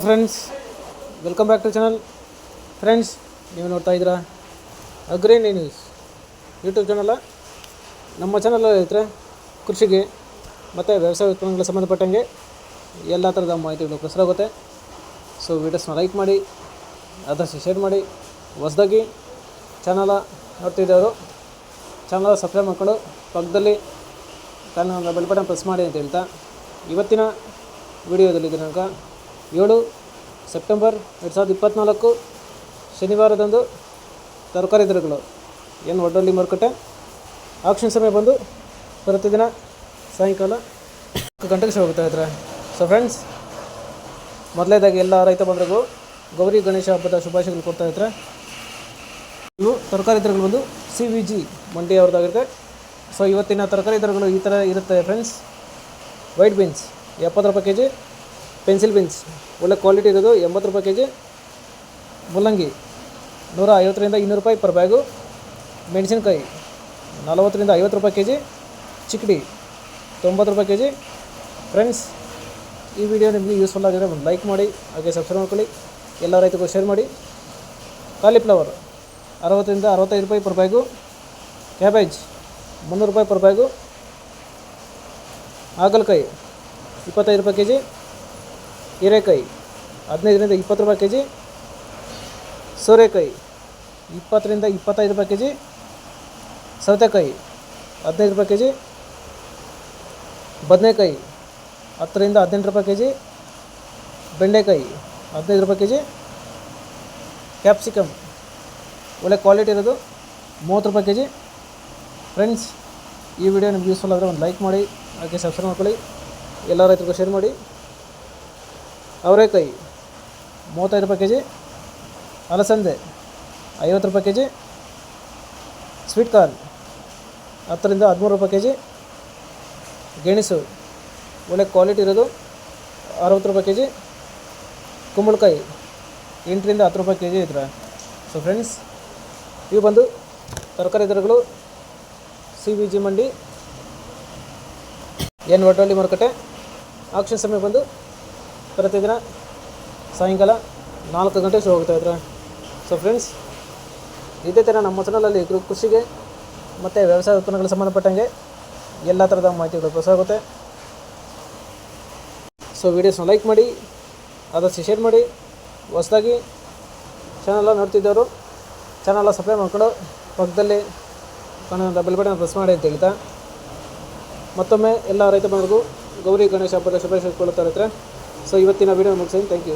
Friends, welcome back to channel. Friends, ನೀವು ನೋಡ್ತಾ ಇದ್ದೀರಾ ಅಗ್ರೇನಿ ನ್ಯೂಸ್ ಯೂಟ್ಯೂಬ್ ಚಾನಲ್. ನಮ್ಮ ಚಾನಲ್ ಇದ್ದರೆ ಕೃಷಿಗೆ ಮತ್ತು ವ್ಯವಸಾಯ ಉತ್ಪನ್ನಗಳಿಗೆ ಸಂಬಂಧಪಟ್ಟಂಗೆ ಎಲ್ಲ ಥರದ ಮಾಹಿತಿಗಳು ಪ್ರಸಾರ ಆಗುತ್ತೆ. ಸೊ ವೀಡಿಯೋಸ್ನ ಲೈಕ್ ಮಾಡಿ, ಆದಷ್ಟು ಶೇರ್ ಮಾಡಿ. ಹೊಸದಾಗಿ ಚಾನಲ ನೋಡ್ತಿದ್ದವರು ಚಾನಲ್ ಸಬ್ಸ್ಕ್ರೈಬ್ ಮಾಡ್ಕೊಂಡು ಪಕ್ಕದಲ್ಲಿ ಚಾನಲ್ ಬೆಲ್ ಬಟನ್ ಪ್ರೆಸ್ ಮಾಡಿ ಅಂತ ಹೇಳ್ತಾ, ಇವತ್ತಿನ ವಿಡಿಯೋದಲ್ಲಿ ದಿನಾಂಕ 7 ಸೆಪ್ಟೆಂಬರ್ 2024 ಶನಿವಾರದಂದು ತರಕಾರಿ ದರಗಳು ಏನು ಒಡ್ಡಲ್ಲಿ ಮಾರುಕಟ್ಟೆ ಆಕ್ಷನ್ ಸಮಯ ಬಂದು ಪ್ರತಿದಿನ ಸಾಯಂಕಾಲ 4 ಗಂಟೆಗೆ ಶುರು ಹೋಗ್ತಾ ಇದ್ದಾರೆ. ಸೊ ಫ್ರೆಂಡ್ಸ್, ಮೊದಲನೇದಾಗಿ ಎಲ್ಲ ರೈತ ಬಂಧುಗಳಿಗೂ ಗೌರಿ ಗಣೇಶ ಹಬ್ಬದ ಶುಭಾಶಯಗಳು ಕೊಡ್ತಾ ಇದ್ದಾರೆ. ಇವು ತರಕಾರಿ ದರಗಳು ಬಂದು CVG ಮಂಡಿ ಅವ್ರದ್ದಾಗಿರುತ್ತೆ. ಸೊ ಇವತ್ತಿನ ತರಕಾರಿ ದರಗಳು ಈ ಥರ ಇರುತ್ತೆ ಫ್ರೆಂಡ್ಸ್. ವೈಟ್ ಬೀನ್ಸ್ 70 ರೂಪಾಯಿ ಕೆ ಜಿ, ಪೆನ್ಸಿಲ್ ಬೀನ್ಸ್ ಒಳ್ಳೆ ಕ್ವಾಲಿಟಿ ಇರೋದು 80 ರೂಪಾಯಿ ಕೆ ಜಿ, ಮುಲ್ಲಂಗಿ 150ರಿಂದ 200 ರೂಪಾಯಿ ಪರ್ ಬ್ಯಾಗು, ಮೆಣಸಿನ್ಕಾಯಿ 40ರಿಂದ 50 ರೂಪಾಯಿ ಕೆ ಜಿ, ಚಿಕ್ಕಡಿ 90 ರೂಪಾಯಿ ಕೆ ಜಿ. ಫ್ರೆಂಡ್ಸ್, ಈ ವಿಡಿಯೋ ನಿಮಗೆ ಯೂಸ್ಫುಲ್ ಆಗಿದ್ರೆ ಒಂದು ಲೈಕ್ ಮಾಡಿ, ಹಾಗೆ ಸಬ್ಸ್ಕ್ರೈಬ್ ಮಾಡ್ಕೊಳ್ಳಿ, ಎಲ್ಲ ರೈತರಿಗೂ ಶೇರ್ ಮಾಡಿ. ಕಾಲಿಫ್ಲವರ್ 60ರಿಂದ 65 ರೂಪಾಯಿ ಪರ್ ಬ್ಯಾಗು, ಕ್ಯಾಬೇಜ್ 300 ರೂಪಾಯಿ ಪರ್ ಬ್ಯಾಗು, ಹಾಗಲಕಾಯಿ 25 ರೂಪಾಯಿ ಕೆ ಜಿ, ಹೀರೆಕಾಯಿ 15ರಿಂದ 20 ರೂಪಾಯಿ ಕೆ ಜಿ, ಸೋರೆಕಾಯಿ 20ರಿಂದ 25 ರೂಪಾಯಿ ಕೆ ಜಿ, ಸೌತೆಕಾಯಿ 15 ರೂಪಾಯಿ ಕೆ ಜಿ, ಬದನೆಕಾಯಿ 10ರಿಂದ 18 ರೂಪಾಯಿ ಕೆ ಜಿ, ಬೆಂಡೆಕಾಯಿ 15 ರೂಪಾಯಿ ಕೆ ಜಿ, ಕ್ಯಾಪ್ಸಿಕಮ್ ಒಳ್ಳೆ ಕ್ವಾಲಿಟಿ ಇರೋದು 30 ರೂಪಾಯಿ ಕೆ ಜಿ. ಫ್ರೆಂಡ್ಸ್, ಈ ವಿಡಿಯೋ ನಿಮ್ಗೆ ಯೂಸ್ಫುಲ್ ಆದರೆ ಒಂದು ಲೈಕ್ ಮಾಡಿ, ಹಾಗೆ ಸಬ್ಸ್ಕ್ರೈಬ್ ಮಾಡ್ಕೊಳ್ಳಿ, ಎಲ್ಲ ರೈತರಿಗೂ ಶೇರ್ ಮಾಡಿ. ಅವರೆಕಾಯಿ 35 ರೂಪಾಯಿ ಕೆ ಜಿ, ಅಲಸಂದೆ 50 ರೂಪಾಯಿ ಕೆ ಜಿ, ಸ್ವೀಟ್ ಕಾರ್ನ್ 10ರಿಂದ 13 ರೂಪಾಯಿ ಕೆ ಜಿ, ಗೆಣಸು ಒಳ್ಳೆ ಕ್ವಾಲಿಟಿ ಇರೋದು 60 ರೂಪಾಯಿ ಕೆ ಜಿ, ಕುಂಬಳಕಾಯಿ 8ರಿಂದ 10 ರೂಪಾಯಿ ಕೆ ಜಿ ಇದ್ರೆ. ಸೊ ಫ್ರೆಂಡ್ಸ್, ಇವು ಬಂದು ತರಕಾರಿ ದರಗಳು CVG ಮಂಡಿ ಏನು ಒಡ್ಡಳ್ಳಿ ಮಾರುಕಟ್ಟೆ ಆಕ್ಷನ್ ಸಮಯ ಬಂದು ಪ್ರತಿದಿನ ಸಾಯಂಕಾಲ 4 ಗಂಟೆಗೆ ಶುರು ಹೋಗ್ತಾ ಇದ್ದಾರೆ. ಸೊ ಫ್ರೆಂಡ್ಸ್, ಇದೇ ಥರ ನಮ್ಮ ಚಾನಲಲ್ಲಿ ಕೃಷಿಗೆ ಮತ್ತು ವ್ಯವಸಾಯ ಉತ್ಪನ್ನಗಳಿಗೆ ಸಂಬಂಧಪಟ್ಟಂಗೆ ಎಲ್ಲ ಥರದ ಮಾಹಿತಿಗಳು ಪ್ರಸಾರ ಆಗುತ್ತೆ. ಸೊ ವೀಡಿಯೋಸ್ನ ಲೈಕ್ ಮಾಡಿ, ಆದಷ್ಟು ಶೇರ್ ಮಾಡಿ. ಹೊಸದಾಗಿ ಚಾನಲ ನೋಡ್ತಿದ್ದವರು ಚಾನಲ ಸಬ್ಸ್ಕ್ರೈಬ್ ಮಾಡ್ಕೊಂಡು ಪಕ್ಕದಲ್ಲಿ ಬೆಲ್ ಬಟನ್ ಪ್ರೆಸ್ ಮಾಡಿ ಅಂತ ಹೇಳ್ತಾ, ಮತ್ತೊಮ್ಮೆ ಎಲ್ಲ ರೈತ ಬಂಧುಗಳಿಗೂ ಗೌರಿ ಗಣೇಶ ಹಬ್ಬದ ಶುಭಾಶಯ ಕೊಡ್ತಾ ಇರ್ತಾರೆ. ಸೊ ಇವತ್ತಿನ ವಿಡಿಯೋ ಮುಗಿಸ್ತೀನಿ. Thank you.